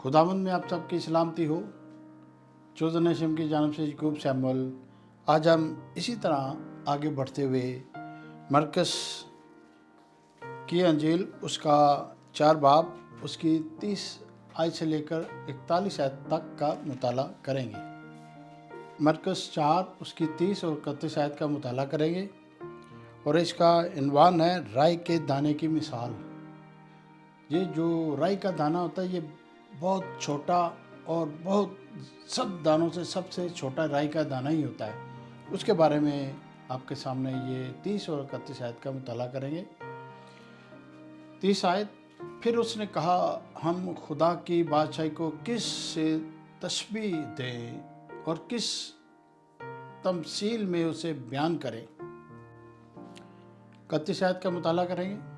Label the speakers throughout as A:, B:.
A: खुदावंद में आप सबकी सलामती हो। चोदह नशम की जानब से यकूब सैमुअल। आज हम इसी तरह आगे बढ़ते हुए मरकस की अंजील उसका 4 बाब उसकी 30 आयत से लेकर 41 आयत तक का मुताला करेंगे। मरकस 4 उसकी 30 और 31 आयत का मुताला करेंगे और इसका इन्वान है राई के दाने की मिसाल। ये जो राई का दाना होता है ये बहुत छोटा और बहुत सब दानों से सबसे छोटा राई का दाना ही होता है। उसके बारे में आपके सामने ये 30 और 31 आयत का मुताला करेंगे। 30 आयत, फिर उसने कहा, हम खुदा की बादशाही को किस से तशबीह दें और किस तमसील में उसे बयान करें। 31 आयत का मुताला करेंगे।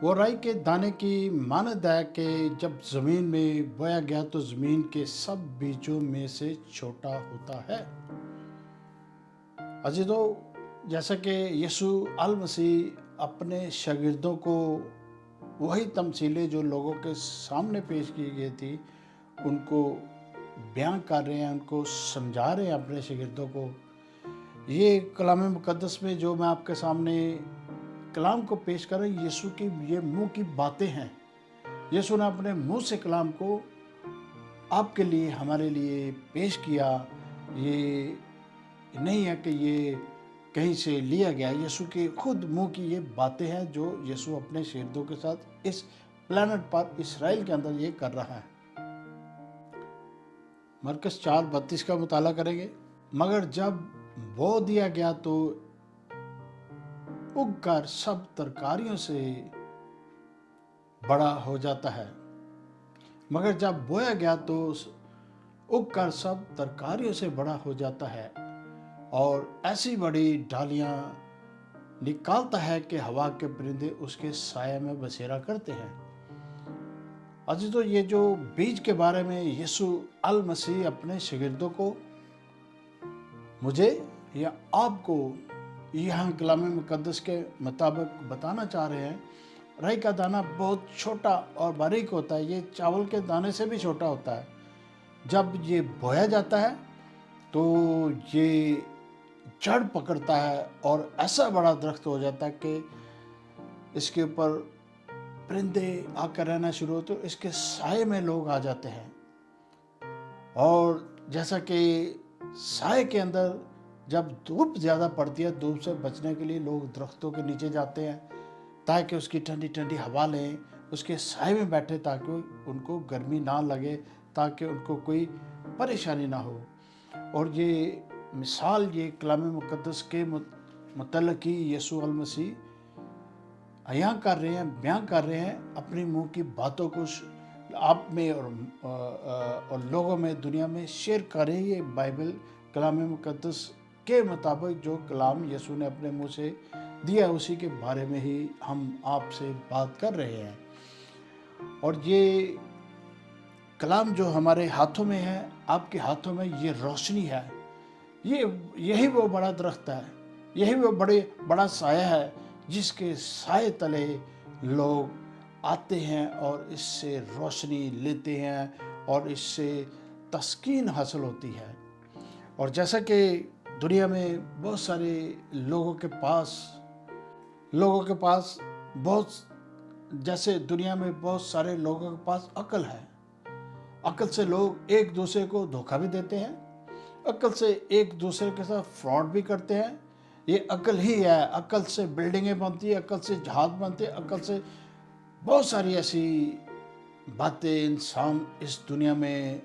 A: वो राई के दाने की मानद है कि जब ज़मीन में बोया गया तो ज़मीन के सब बीजों में से छोटा होता है। अजीज़ों, जैसा कि यीशु अल मसीह अपने शागिर्दों को वही तमसीलें जो लोगों के सामने पेश की गई थी उनको बयान कर रहे हैं, उनको समझा रहे हैं अपने शागिर्दों को। ये कलाम मुक़द्दस में जो मैं आपके सामने कलाम को पेश कर रहे हैं, यीशु की ये मुंह की बातें हैं। यीशु ने अपने मुंह से कलाम को आपके लिए, हमारे लिए पेश किया। ये नहीं है कि ये कहीं से लिया गया, यीशु के खुद मुंह की ये बातें हैं जो यीशु अपने शागिर्दों के साथ इस प्लेनेट पर इसराइल के अंदर ये कर रहा है। मरकस 4:32 का मुताला करेंगे। मगर जब बो दिया गया तो उगकर सब तरकारियों से बड़ा हो जाता है। मगर जब बोया गया तो उगकर सब तरकारियों से बड़ा हो जाता है और ऐसी बड़ी डालियां निकालता है कि हवा के परिंदे उसके साये में बसेरा करते हैं। अजीजों, ये जो बीज के बारे में यीशु अल मसीह अपने शागिर्दों को, मुझे या आपको यहाँ कलाम मुक़द्दस के मुताबिक बताना चाह रहे हैं, राई का दाना बहुत छोटा और बारीक होता है। ये चावल के दाने से भी छोटा होता है। जब ये बोया जाता है तो ये जड़ पकड़ता है और ऐसा बड़ा दरख्त हो जाता है कि इसके ऊपर परिंदे आकर रहना शुरू होते, तो इसके साए में लोग आ जाते हैं। और जैसा कि साए के अंदर जब धूप ज़्यादा पड़ती है, धूप से बचने के लिए लोग दरख्तों के नीचे जाते हैं ताकि उसकी ठंडी ठंडी हवा लें, उसके साए में बैठे ताकि उनको गर्मी ना लगे, ताकि उनको कोई परेशानी ना हो। और ये मिसाल ये कलाम मुक़द्दस के मतलब की यीशु अल मसीह अयां कर रहे हैं, बयां कर रहे हैं, अपनी मुंह की बातों को आप में और लोगों में, दुनिया में शेयर करें। ये बाइबल कलाम मुक़द्दस के मुताबिक जो कलाम यीशु ने अपने मुंह से दिया उसी के बारे में ही हम आपसे बात कर रहे हैं। और ये कलाम जो हमारे हाथों में है, आपके हाथों में, ये रोशनी है। यही वो बड़ा दरख्त है, यही वो बड़ा साया है जिसके साए तले लोग आते हैं और इससे रोशनी लेते हैं और इससे तस्कीन हासिल होती है। और जैसा कि दुनिया में बहुत सारे लोगों के पास बहुत, जैसे दुनिया में बहुत सारे लोगों के पास अक्ल है, अक्ल से लोग एक दूसरे को धोखा भी देते हैं, अक्ल से एक दूसरे के साथ फ्रॉड भी करते हैं। ये अक्ल ही है, अक्ल से बिल्डिंगें बनती है, अक्ल से जहाज बनते हैं, अक्ल से बहुत सारी ऐसी बातें इंसान इस दुनिया में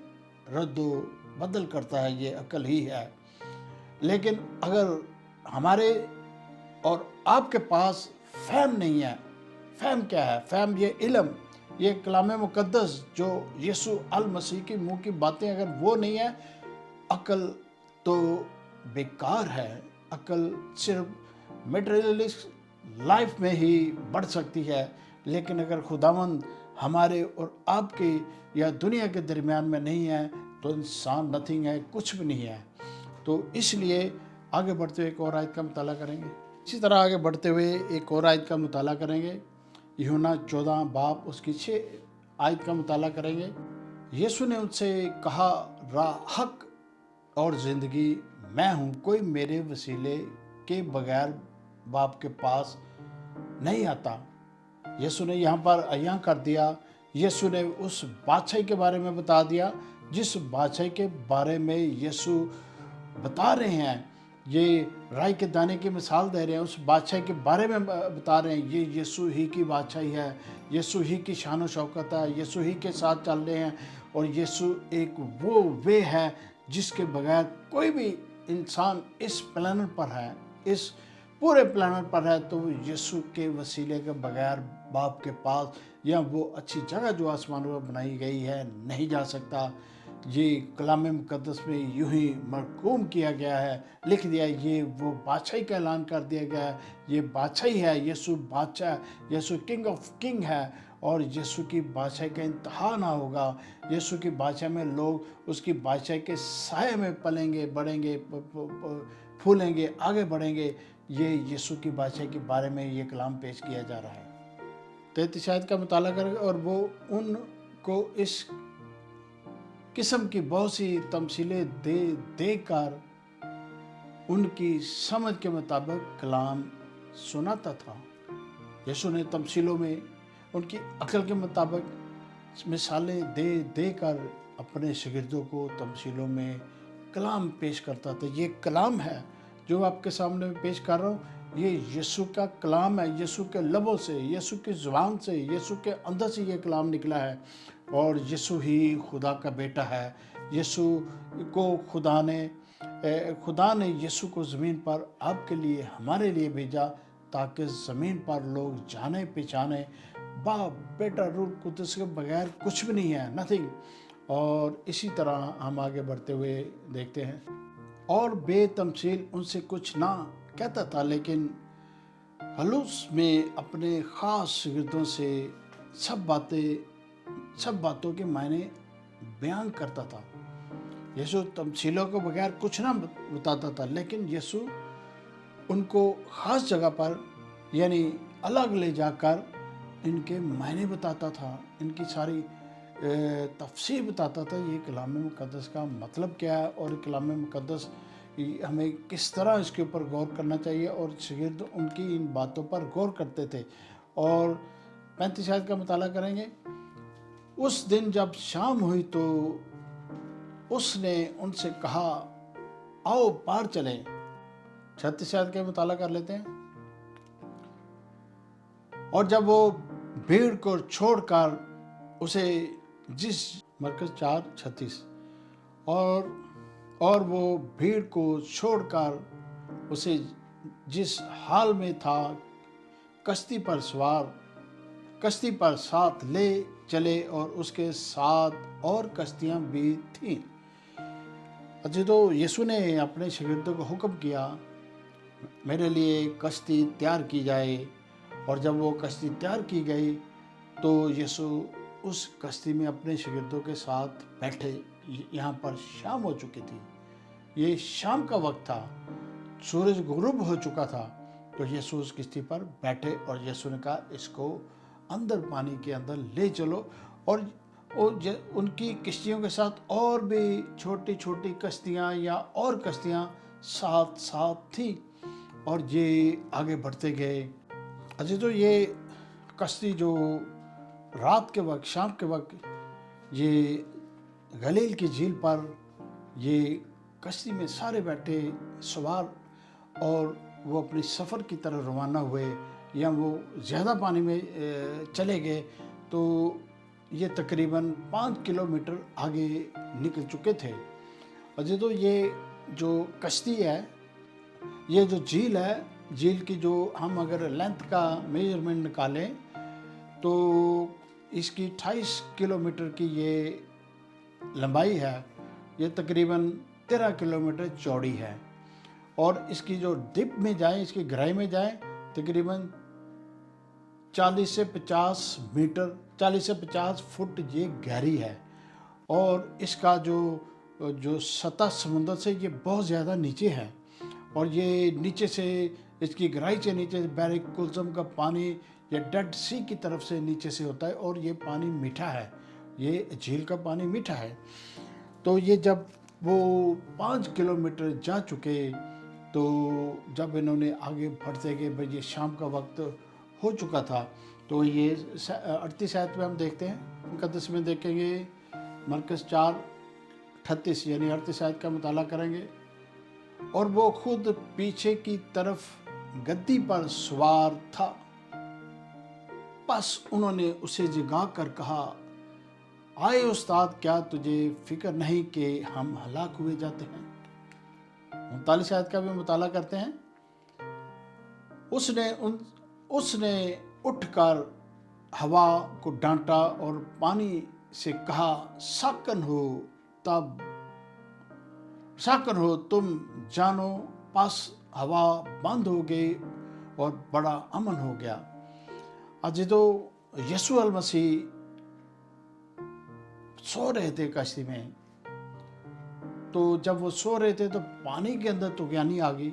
A: रद्दो बदल करता है। ये अक्ल ही है। लेकिन अगर हमारे और आपके पास फहम नहीं है, फहम क्या है? फहम ये इल्म, ये कलाम मुक़द्दस जो यीशु अल मसीह की मुंह की बातें, अगर वो नहीं है, अक्ल तो बेकार है। अक्ल सिर्फ मटेरियलिस्ट लाइफ में ही बढ़ सकती है, लेकिन अगर खुदावंद हमारे और आपके या दुनिया के दरमियान में नहीं है तो इंसान नथिंग है, कुछ भी नहीं है। तो इसलिए आगे बढ़ते हुए एक और आयत का मुताला करेंगे। इसी तरह आगे बढ़ते हुए एक और आयत का मुताला करेंगे। यूहन्ना 14 बाब उसकी 6 आयत का मुताला करेंगे। यीशु ने उनसे कहा, हक और ज़िंदगी मैं हूँ, कोई मेरे वसीले के बगैर बाप के पास नहीं आता। यीशु ने यहाँ पर अय्यां कर दिया, यीशु ने उस बादशाही के बारे में बता दिया जिस बादशाही के बारे में यीशु बता रहे हैं। ये राई के दाने की मिसाल दे रहे हैं, उस बादशाही के बारे में बता रहे हैं। ये यीशु ही की बादशाही है, यीशु ही की शान व शौकत है, यीशु ही के साथ चल रहे हैं। और यीशु एक वो वे है जिसके बगैर कोई भी इंसान इस प्लेनेट पर है, इस पूरे प्लेनेट पर है, तो यीशु के वसीले के बगैर बाप के पास या वो अच्छी जगह जो आसमानों में बनाई गई है नहीं जा सकता। ये कलाम मुक़द्दस में यूं ही मरकूम किया गया है, लिख दिया, ये वो बादशाही का ऐलान कर दिया गया है। ये बादशाही है, यीशु बादशाह, यीशु किंग ऑफ किंग है, और यीशु की बादशाही का इंतहा ना होगा। यीशु की बादशाही में लोग उसकी बादशाही के साए में पलेंगे, बढ़ेंगे, फूलेंगे, आगे बढ़ेंगे। ये यीशु की बादशाही के बारे में ये कलाम पेश किया जा रहा है। 33 आयत का मुताला करें, और वो उनको इस किस्म की बहुत सी तमसीलें दे कर उनकी समझ के मुताबिक कलाम सुनाता था। यीशु ने तमसीलों में उनकी अक्ल के मुताबिक मिसालें दे कर अपने शागिर्दों को तमसीलों में कलाम पेश करता था। ये कलाम है जो आपके सामने पेश कर रहा हूँ, ये यीशु का कलाम है। यीशु के लबों से, यीशु की ज़ुबान से, यीशु के अंदर से ये कलाम निकला है। और यीशु ही खुदा का बेटा है। यीशु को खुदा ने यीशु को ज़मीन पर आपके लिए, हमारे लिए भेजा, ताकि ज़मीन पर लोग जाने पहचाने बाप, बेटा, रूह कुद्दूस के बगैर कुछ भी नहीं है, नथिंग। और इसी तरह हम आगे बढ़ते हुए देखते हैं, और बेतमसील उनसे कुछ ना कहता था, लेकिन खलूस में अपने ख़ास शागिर्दों से सब बातों के मायने बयान करता था। यीशु तमसीलों के बगैर कुछ ना बताता था, लेकिन यीशु उनको ख़ास जगह पर यानी अलग ले जाकर इनके मायने बताता था, इनकी सारी तफसीर बताता था। ये कलाम मुक़द्दस का मतलब क्या है, और कलाम मुक़द्दस हमें किस तरह इसके ऊपर गौर करना चाहिए, और शागिर्द उनकी इन बातों पर गौर करते थे। और 35 आयत का मुताला करेंगे। उस दिन जब शाम हुई तो उसने उनसे कहा, आओ पार चलें। 36 आयत का मुताला कर लेते हैं। और जब वो भीड़ को छोड़कर उसे जिस मरकज़ 4:36 और वो भीड़ को छोड़कर उसे जिस हाल में था कश्ती पर साथ ले चले, और उसके साथ और कश्तियां भी थीं। अच्छा, तो यीशु ने अपने शागिर्दों को हुक्म किया, मेरे लिए कश्ती तैयार की जाए। और जब वो कश्ती तैयार की गई तो यीशु उस कश्ती में अपने शागिर्दों के साथ बैठे। यहाँ पर शाम हो चुकी थी, ये शाम का वक्त था, सूरज गुरूब हो चुका था। तो यीशु उस कश्ती पर बैठे, और यीशु ने कहा, इसको अंदर पानी के अंदर ले चलो। और उनकी कश्तियों के साथ और भी छोटी छोटी कश्तियाँ या और कश्तियाँ साथ साथ थी, और ये आगे बढ़ते गए। अच्छा, तो ये कश्ती जो रात के वक्त, शाम के वक्त, ये गलील की झील पर ये कश्ती में सारे बैठे सवार, और वो अपनी सफ़र की तरफ रवाना हुए, या वो ज़्यादा पानी में चले गए। तो ये तकरीबन 5 किलोमीटर आगे निकल चुके थे। अच्छा, तो ये जो कश्ती है, ये जो झील है, झील की जो हम अगर लेंथ का मेजरमेंट निकालें तो इसकी 28 किलोमीटर की ये लंबाई है, ये तकरीबन 13 किलोमीटर चौड़ी है। और इसकी जो डिप में जाए, इसकी गहराई में जाए, तकरीबन 40 से 50 फुट ये गहरी है। और इसका जो सतह समुद्र से ये बहुत ज़्यादा नीचे है, और ये नीचे से, इसकी गहराई से नीचे बहरे कुल्सम का पानी ये डेड सी की तरफ से नीचे से होता है और ये पानी मीठा है, ये झील का पानी मीठा है। तो ये जब वो 5 किलोमीटर जा चुके, तो जब इन्होंने आगे बढ़ते गए, भाई ये शाम का वक्त हो चुका था, तो ये 38 आयत में हम देखते हैं, मुकद्दस में देखेंगे मरकस 4:38 यानी 38 आयत का मुताला करेंगे। और वो खुद पीछे की तरफ गद्दी पर सवार था, बस उन्होंने उसे जगा कर कहा, आए उस्ताद, क्या तुझे फिक्र नहीं कि हम हलाक हुए जाते हैं। 39 आयत का भी मुताला करते हैं। उसने उठकर हवा को डांटा और पानी से कहा, साकन हो तुम जानो। पास हवा बंद हो गई और बड़ा अमन हो गया। आज तो यीशु अल मसीह सो रहे थे कश्ती में, तो जब वो सो रहे थे तो पानी के अंदर तुगयानी आ गई,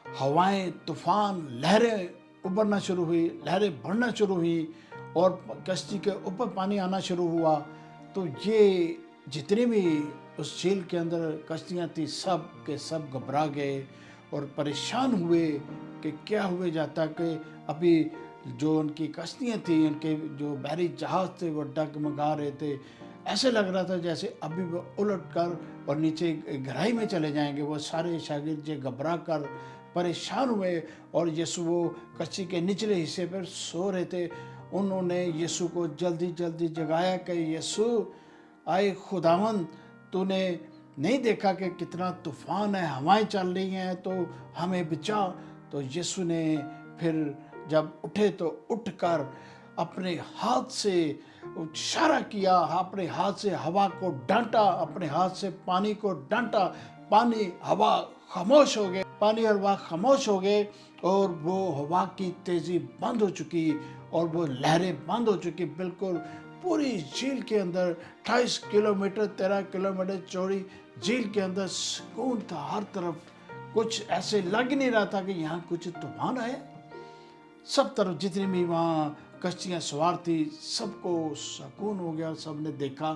A: हवाएं, तूफान, लहरें उभरना शुरू हुई, लहरें बढ़ना शुरू हुई और कश्ती के ऊपर पानी आना शुरू हुआ। तो ये जितने भी उस झील के अंदर कश्तियाँ थी, सब के सब घबरा गए और परेशान हुए कि क्या हुए जाता, कि अभी जो उनकी कश्तियाँ थी, उनके जो बहरी जहाज थे, वो डगमगा रहे थे। ऐसे लग रहा था जैसे अभी वो उलट कर और नीचे गहराई में चले जाएंगे। वो सारे शागिर्द जे घबरा कर परेशान हुए और यीशु वो कश्ती के निचले हिस्से पर सो रहे थे। उन्होंने यीशु को जल्दी जल्दी जगाया कि यीशु, आए खुदावंद, तूने नहीं देखा कि कितना तूफान है, हवाएं चल रही हैं, तो हमें बचा। तो यीशु ने फिर जब उठे तो उठकर अपने हाथ से इशारा किया, अपने हाथ से हवा को डांटा, अपने हाथ से पानी को डांटा। पानी हवा खामोश हो गए, पानी और हवा खामोश हो गए और वो हवा की तेजी बंद हो चुकी और वो लहरें बंद हो चुकी। बिल्कुल पूरी झील के अंदर 28 किलोमीटर 13 किलोमीटर चौड़ी झील के अंदर सुकून था। हर तरफ कुछ ऐसे लग नहीं रहा था कि यहाँ कुछ तूफान आया। सब तरफ जितनी भी वहाँ कश्तियाँ सवार थी, सबको सुकून हो गया। सबने देखा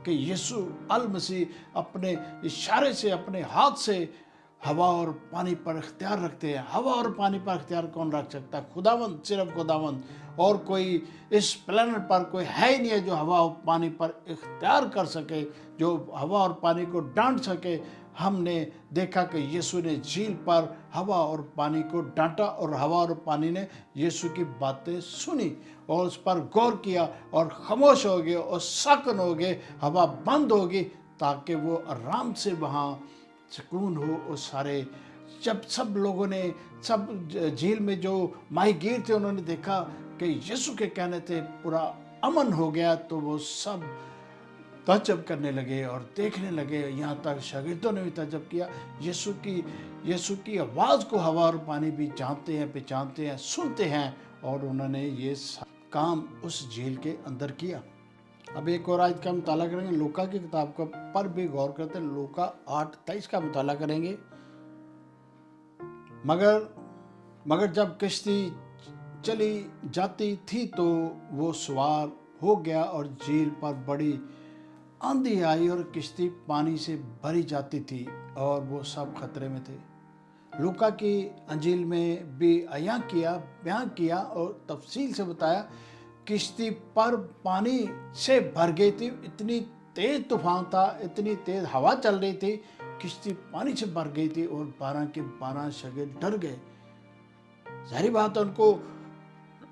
A: कि यीशु अल मसीह अपने इशारे से, अपने हाथ से हवा और पानी पर इख्तियार रखते हैं। हवा और पानी पर इख्तियार कौन रख सकता है? खुदावंद, सिर्फ खुदावंद। और कोई इस प्लेनेट पर कोई है ही नहीं है जो हवा और पानी पर इख्तियार कर सके, जो हवा और पानी को डांट सके। हमने देखा कि यीशु ने झील पर हवा और पानी को डांटा और हवा और पानी ने यीशु की बातें सुनी और उस पर गौर किया और खामोश हो गए और साकन हो गए। हवा बंद हो गई ताकि वो आराम से वहाँ सुकून हो। और सारे जब सब लोगों ने, सब झील में जो माहीगीर थे, उन्होंने देखा कि यीशु के कहने से पूरा अमन हो गया, तो वो सब ताज्जुब करने लगे और देखने लगे। यहाँ तक शागिर्दों ने भी ताज्जुब किया। यीशु की आवाज़ को हवा और पानी भी जानते हैं, पहचानते हैं, सुनते हैं। और उन्होंने ये काम उस झील के अंदर किया। अब एक और आयत का मुताला करेंगे, लूका की किताब का पर भी गौर करते हैं। लूका 8:23 का मुताला करेंगे। मगर जब कश्ती चली जाती थी तो वो सवार हो गया और झील पर बड़ी आंधी आई और किश्ती पानी से भरी जाती थी और वो सब खतरे में थे। लूका की अंजील में भी बयान किया और तफसील से बताया। किश्ती पर पानी से भर गई थी, इतनी तेज तूफान था, इतनी तेज हवा चल रही थी, किश्ती पानी से भर गई थी और 12 के 12 शागिर्द डर गए। जाहिर बात है, उनको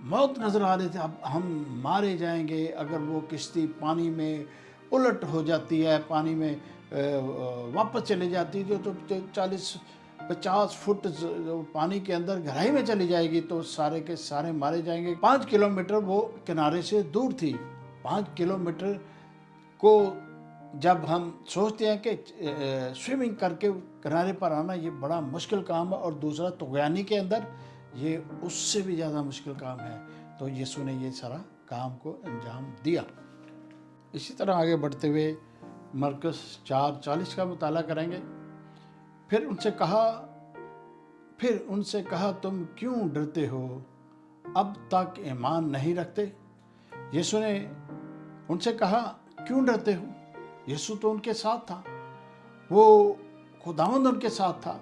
A: मौत नजर आ रही थी। अब हम मारे जाएंगे अगर वो किश्ती पानी में उलट हो जाती है, पानी में वापस चली जाती है, तो 40-50 फुट पानी के अंदर गहराई में चली जाएगी, तो सारे के सारे मारे जाएंगे। 5 किलोमीटर वो किनारे से दूर थी। 5 किलोमीटर को जब हम सोचते हैं कि स्विमिंग करके किनारे पर आना ये बड़ा मुश्किल काम है, और दूसरा तुगयानी के अंदर ये उससे भी ज़्यादा मुश्किल काम है, तो यीशु ने ये सारा काम को अंजाम दिया। इसी तरह आगे बढ़ते हुए मरकस 4:40 का मुताला करेंगे। फिर उनसे कहा, तुम क्यों डरते हो? اب تک ایمان نہیں رکھتے؟ یسوع نے ان سے کہا کیوں ڈرتے ہو؟ یسوع تو ان کے ساتھ تھا، وہ خداوند ان کے ساتھ تھا۔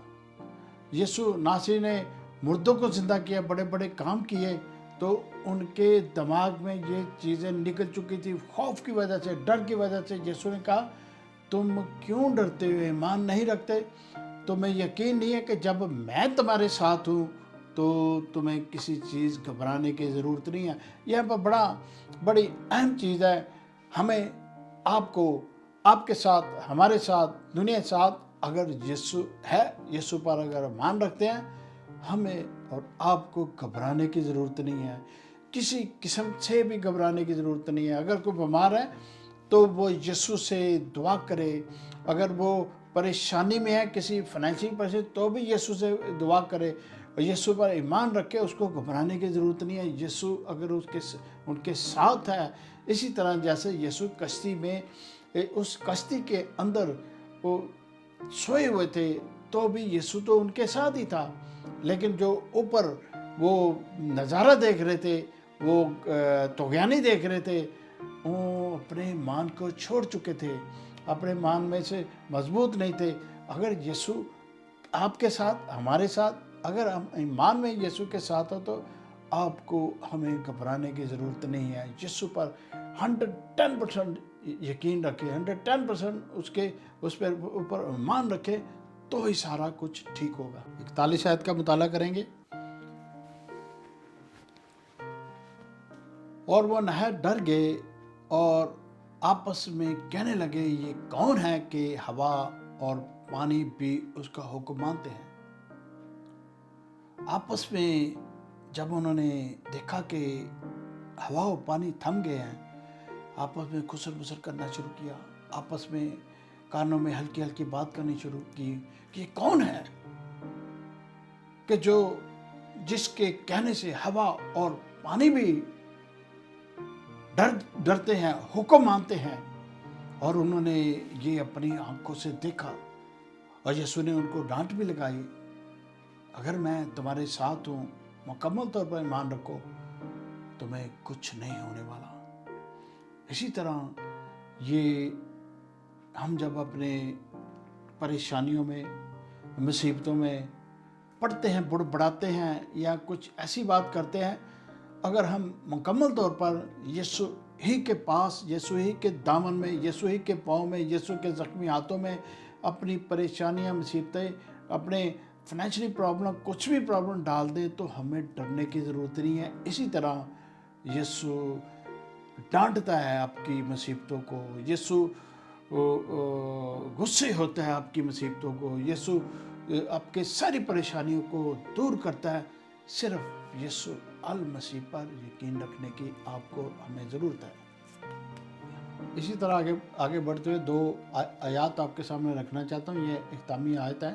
A: یسوع ناصری نے مردوں کو زندہ کیا، بڑے بڑے کام کیے، تو ان کے دماغ میں یہ چیزیں نکل چکی تھی خوف کی وجہ سے، ڈر کی وجہ سے۔ یسوع نے کہا تم کیوں ڈرتے ہو، ایمان نہیں رکھتے؟ تمہیں یقین نہیں ہے کہ جب میں تمہارے ساتھ ہوں تو تمہیں کسی چیز گھبرانے کی ضرورت نہیں ہے۔ یہاں پر بڑی اہم چیز ہے، ہمیں آپ کو، آپ کے ساتھ، ہمارے ساتھ، دنیا کے ساتھ اگر یسوع ہے، یسوع پر اگر ایمان رکھتے ہیں، ہمیں اور آپ کو گھبرانے کی ضرورت نہیں ہے، کسی قسم سے بھی گھبرانے کی ضرورت نہیں ہے۔ اگر کوئی بیمار ہے تو وہ یسوع سے دعا کرے، اگر وہ پریشانی میں ہے کسی فائنینشیل پریشانی تو بھی یسوع سے دعا کرے اور یسوع پر ایمان رکھے، اس کو گھبرانے کی ضرورت نہیں ہے۔ یسوع اگر ان کے ساتھ ہے، اسی طرح جیسے یسوع کشتی میں، اس کشتی کے اندر وہ سوئے ہوئے تھے تو بھی یسوع تو ان کے ساتھ ہی تھا، لیکن جو اوپر وہ نظارہ دیکھ رہے تھے، وہ طغیانی دیکھ رہے تھے، وہ اپنے ایمان کو چھوڑ چکے تھے، اپنے ایمان میں سے مضبوط نہیں تھے۔ اگر یسوع آپ کے ساتھ، ہمارے ساتھ، اگر ہم ایمان میں یسوع کے ساتھ ہو تو آپ کو ہمیں گھبرانے کی ضرورت نہیں ہے۔ یسوع پر 110% یقین رکھے، 110% اس پر اوپر ایمان رکھے تو ہی سارا کچھ ٹھیک ہوگا۔ 41 آیت کا مطالعہ کریں گے۔ اور وہ نہایت ڈر گئے اور آپس میں کہنے لگے یہ کون ہے کہ ہوا اور پانی بھی اس کا حکم مانتے ہیں۔ آپس میں جب انہوں نے دیکھا کہ ہوا و پانی تھم گئے ہیں، آپس میں خسر بسر کرنا شروع کیا، آپس میں کانوں میں ہلکی ہلکی بات کرنی شروع کی کہ یہ کون ہے کہ جس کے کہنے سے ہوا اور پانی بھی ڈرتے ہیں، حکم مانتے ہیں۔ اور انہوں نے یہ اپنی آنکھوں سے دیکھا اور یسوع نے ان کو ڈانٹ بھی لگائی، اگر میں تمہارے ساتھ ہوں، مکمل طور پر ایمان رکھو، تمہیں کچھ نہیں ہونے والا۔ اسی طرح یہ ہم جب اپنے پریشانیوں میں، مصیبتوں میں پڑھتے ہیں، بڑھاتے ہیں یا کچھ ایسی بات کرتے ہیں، اگر ہم مکمل طور پر یسوع ہی کے پاس، یسوع ہی کے دامن میں، یسوع ہی کے پاؤں میں، یسوع کے زخمی ہاتھوں میں اپنی پریشانیاں، مصیبتیں، اپنے فائنینشلی پرابلم، کچھ بھی پرابلم ڈال دیں تو ہمیں ڈرنے کی ضرورت نہیں ہے۔ اسی طرح یسوع ڈانٹتا ہے آپ کی مصیبتوں کو، یسوع غصے ہوتا ہے آپ کی مصیبتوں کو، یسوع آپ کے ساری پریشانیوں کو دور کرتا ہے۔ صرف یسوع المسیح پر یقین رکھنے کی آپ کو، ہمیں ضرورت ہے۔ اسی طرح آگے بڑھتے ہوئے 2 آیات آپ کے سامنے رکھنا چاہتا ہوں۔ یہ اختتامی آیت ہے،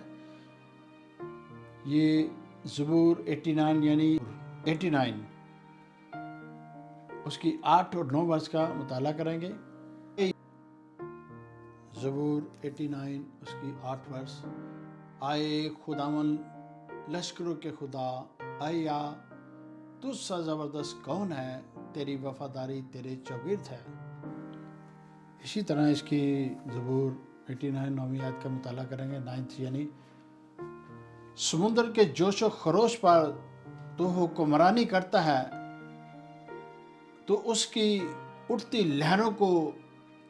A: یہ زبور 89 یعنی 89 اس کی 8 اور 9 ورس کا مطالعہ کریں گے۔ زبور 89 اس کی 8 ورس۔ آئے خداوند لشکروں کے خدا، آیا تجھ سا زبردست کون ہے، تیری وفاداری تیرے چوگرد ہے۔ اسی طرح اس کی زبور 89 9ویں آیت کا مطالعہ کریں گے، 9 یعنی سمندر کے جوش و خروش پر تو حکمرانی کرتا ہے، تو اس کی اٹھتی لہروں کو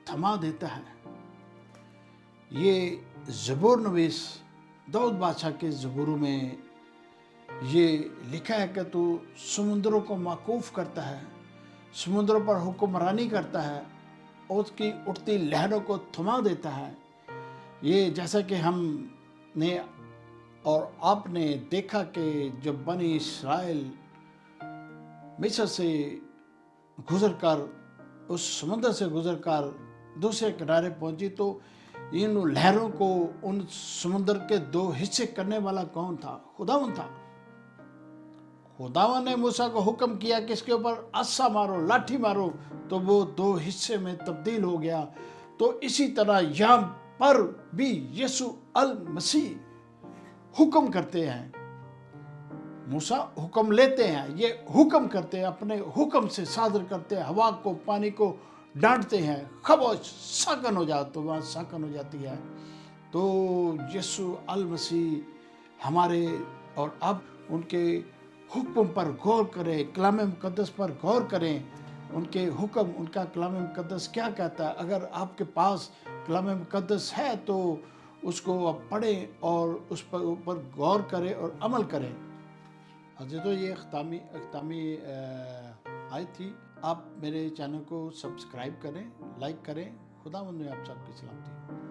A: تھما دیتا ہے۔ یہ زبور نویس داؤد بادشاہ کے زبوروں میں یہ لکھا ہے کہ تو سمندروں کو موقوف کرتا ہے، سمندروں پر حکمرانی کرتا ہے، اس کی اٹھتی لہروں کو تھما دیتا ہے۔ یہ جیسا کہ ہم نے اور آپ نے دیکھا کہ جب بنی اسرائیل مصر سے گزر کر، اس سمندر سے گزر کر دوسرے کنارے پہنچی تو ان لہروں کو، ان سمندر کے 2 حصے کرنے والا کون تھا؟ خداوند تھا۔ خداوند نے موسیٰ کو حکم کیا کہ اس کے اوپر عصا مارو، لاٹھی مارو، تو وہ 2 حصے میں تبدیل ہو گیا۔ تو اسی طرح یہاں پر بھی یسوع المسیح حکم کرتے ہیں، موسیٰ حکم لیتے ہیں، یہ حکم کرتے ہیں، اپنے حکم سے صادر کرتے ہیں، ہوا کو پانی کو ڈانٹتے ہیں، خاموش ساکن ہو جاتا، تو وہاں ساکن ہو جاتی ہے۔ تو یسوع المسیح ہمارے، اور اب ان کے حکم پر غور کریں، کلام مقدس پر غور کریں، ان کے حکم، ان کا کلام مقدس کیا کہتا ہے۔ اگر آپ کے پاس کلام مقدس ہے تو اس کو آپ پڑھیں اور اس پر اوپر غور کریں اور عمل کریں۔ حضرت یہ اختتامی آیت تھی۔ آپ میرے چینل کو سبسکرائب کریں، لائک کریں۔ خدا نے آپ سب کی سلامتی۔